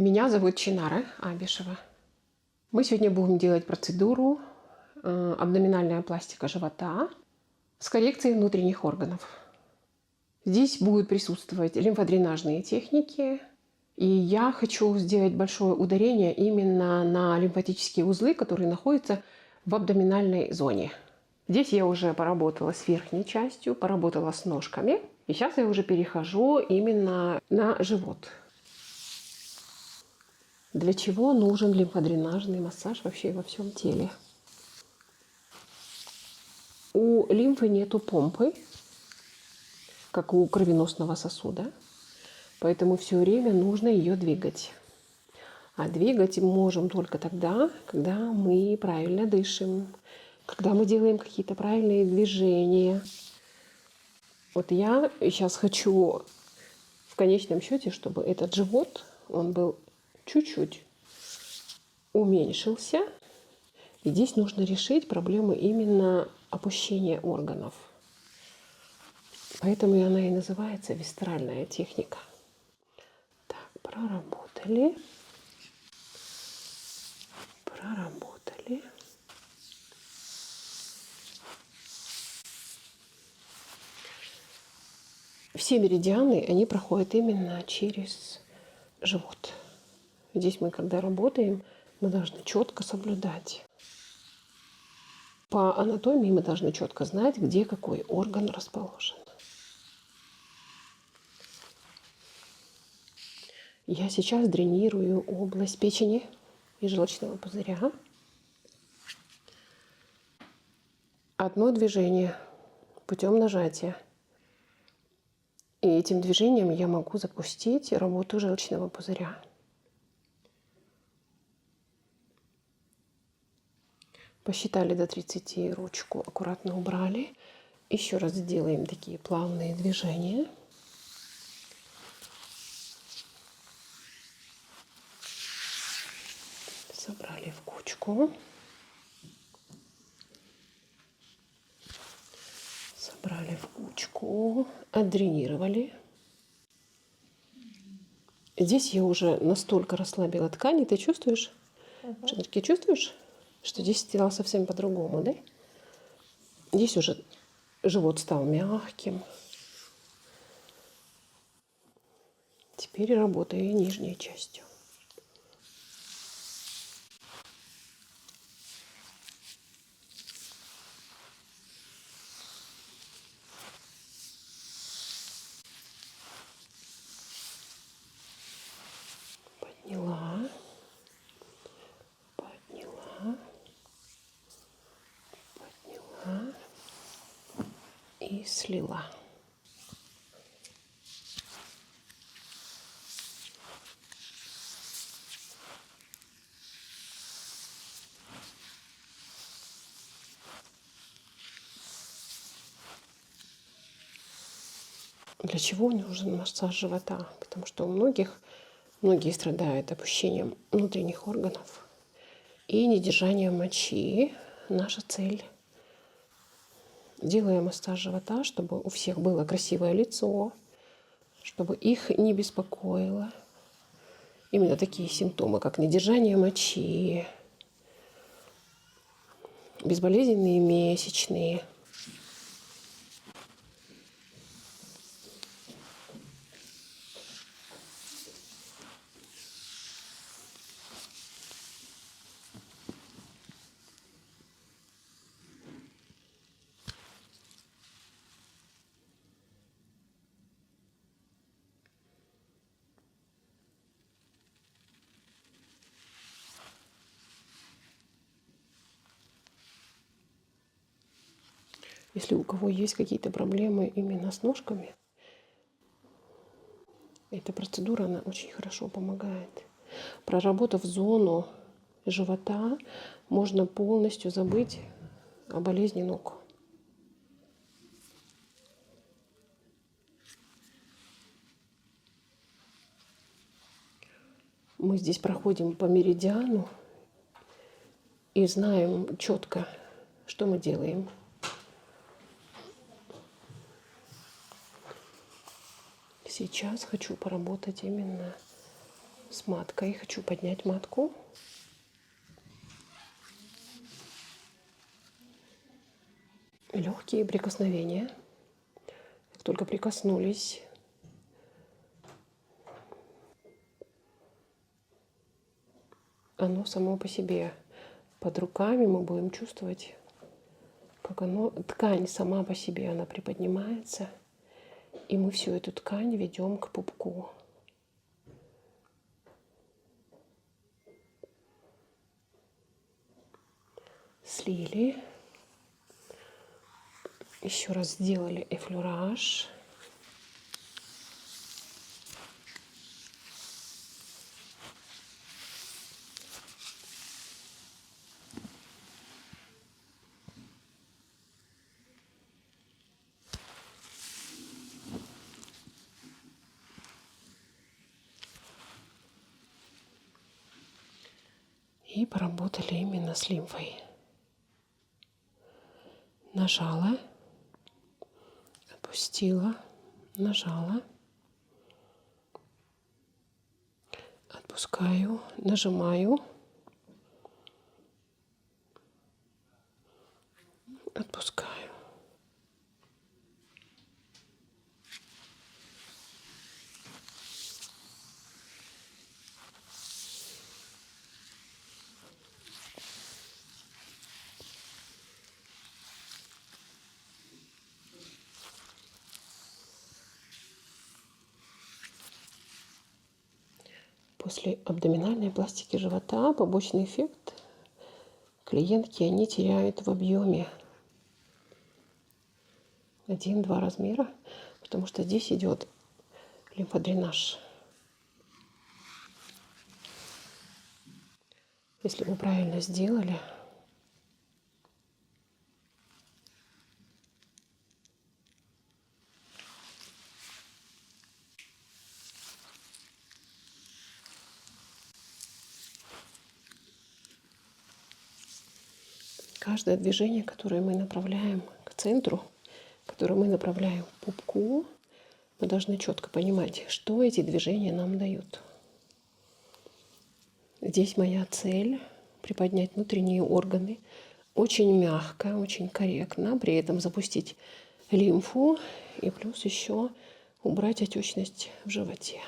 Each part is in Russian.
Меня зовут Чинара Абишева. Мы сегодня будем делать процедуру абдоминальная пластика живота с коррекцией внутренних органов. Здесь будут присутствовать лимфодренажные техники. И я хочу сделать большое ударение именно на лимфатические узлы, которые находятся в абдоминальной зоне. Здесь я уже поработала с верхней частью, поработала с ножками. И сейчас я уже перехожу именно на живот. Для чего нужен лимфодренажный массаж вообще во всем теле? У лимфы нету помпы, как у кровеносного сосуда, поэтому все время нужно ее двигать. А двигать мы можем только тогда, когда мы правильно дышим, когда мы делаем какие-то правильные движения. Вот я сейчас хочу в конечном счете, чтобы этот живот, он был чуть-чуть уменьшился. И здесь нужно решить проблему именно опущения органов. Поэтому и она и называется висцеральная техника. Так, проработали. Проработали. Все меридианы, они проходят именно через живот. Здесь мы, когда работаем, мы должны четко соблюдать. По анатомии мы должны четко знать, где какой орган расположен. Я сейчас дренирую область печени и желчного пузыря. Одно движение путем нажатия. И этим движением я могу запустить работу желчного пузыря. Посчитали до 30, ручку аккуратно убрали. Еще раз сделаем такие плавные движения. Собрали в кучку. Собрали в кучку. Отдренировали. Здесь я уже настолько расслабила ткани. Ты чувствуешь? Жанночки, чувствуешь, что здесь стало совсем по-другому, да? Здесь уже живот стал мягким. Теперь работаю нижней частью. Подняла. Подняла. Подняла. И слила. Для чего нужен массаж живота? Потому что многие страдают опущением внутренних органов и недержанием мочи. Наша цель. Делаем массаж живота, чтобы у всех было красивое лицо, чтобы их не беспокоило именно такие симптомы, как недержание мочи, безболезненные месячные. Если у кого есть какие-то проблемы именно с ножками, эта процедура, она очень хорошо помогает. Проработав зону живота, можно полностью забыть о болезни ног. Мы здесь проходим по меридиану и знаем четко, что мы делаем. Сейчас хочу поработать именно с маткой. Хочу поднять матку. Легкие прикосновения. Как только прикоснулись, оно само по себе под руками мы будем чувствовать, как ткань сама по себе, она приподнимается, и мы всю эту ткань ведем к пупку. Слили. Еще раз сделали эфлюраж. И поработали именно с лимфой. Нажала, отпустила, нажала, отпускаю, нажимаю, отпускаю. После абдоминальной пластики живота побочный эффект клиентки они теряют в объеме 1-2 размера, потому что здесь идет лимфодренаж. Если вы правильно сделали, каждое движение, которое мы направляем к центру, которое мы направляем к пупку, мы должны четко понимать, что эти движения нам дают. Здесь моя цель — приподнять внутренние органы очень мягко, очень корректно, при этом запустить лимфу и плюс еще убрать отечность в животе.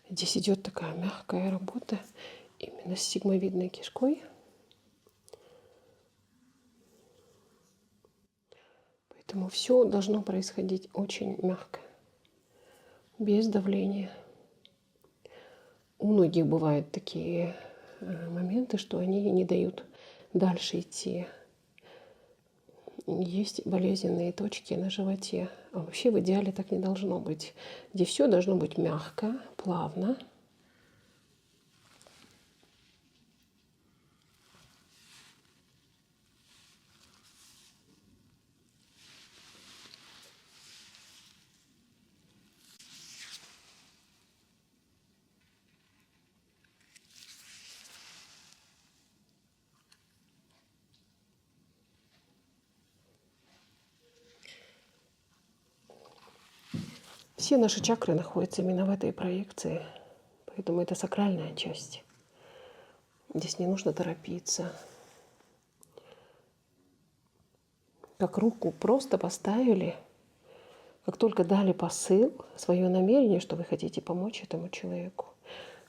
Здесь идет такая мягкая работа именно с сигмовидной кишкой. Поэтому все должно происходить очень мягко, без давления. У многих бывают такие моменты, что они не дают дальше идти. Есть болезненные точки на животе. А вообще в идеале так не должно быть. Здесь все должно быть мягко, плавно. Все наши чакры находятся именно в этой проекции, поэтому это сакральная часть. Здесь не нужно торопиться. как руку просто поставили, как только дали посыл, свое намерение, что вы хотите помочь этому человеку,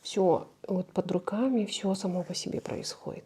все вот под руками, все само по себе происходит.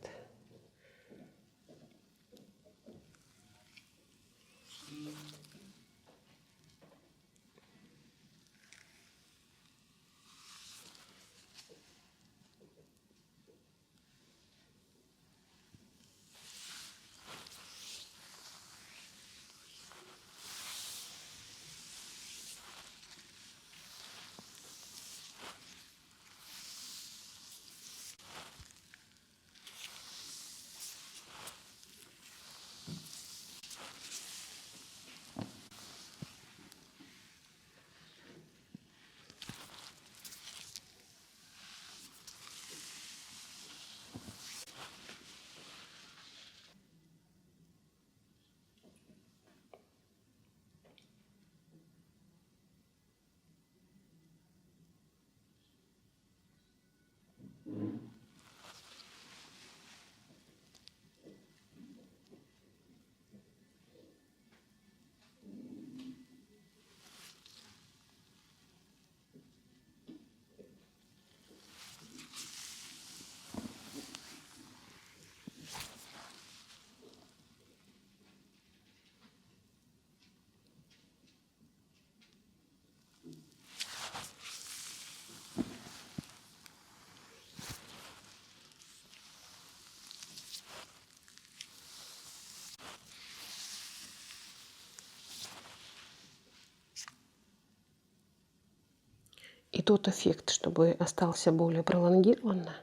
И тот эффект, чтобы остался более пролонгированно,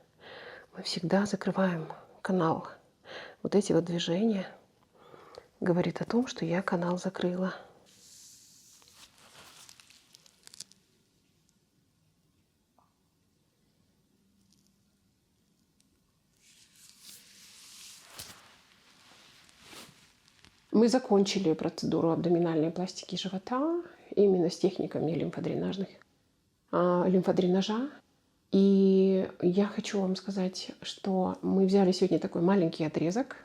мы всегда закрываем канал. Вот эти вот движения говорит о том, что я канал закрыла. Мы закончили процедуру абдоминальной пластики живота именно с техниками лимфодренажа. И я хочу вам сказать, что мы взяли сегодня такой маленький отрезок,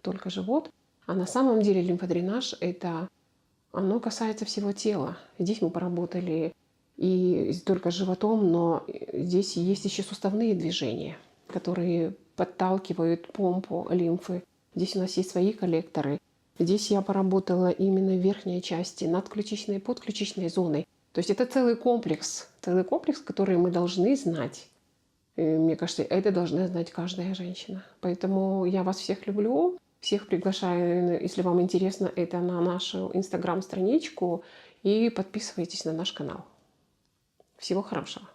только живот. А на самом деле лимфодренаж оно касается всего тела. Здесь мы поработали и только с животом, но здесь есть еще суставные движения, которые подталкивают помпу лимфы. Здесь у нас есть свои коллекторы. Здесь я поработала именно в верхней части надключичной и подключичной зоны. То есть это целый комплекс, который мы должны знать. И мне кажется, это должна знать каждая женщина. Поэтому я вас всех люблю, всех приглашаю, если вам интересно, это на нашу инстаграм-страничку. И подписывайтесь на наш канал. Всего хорошего.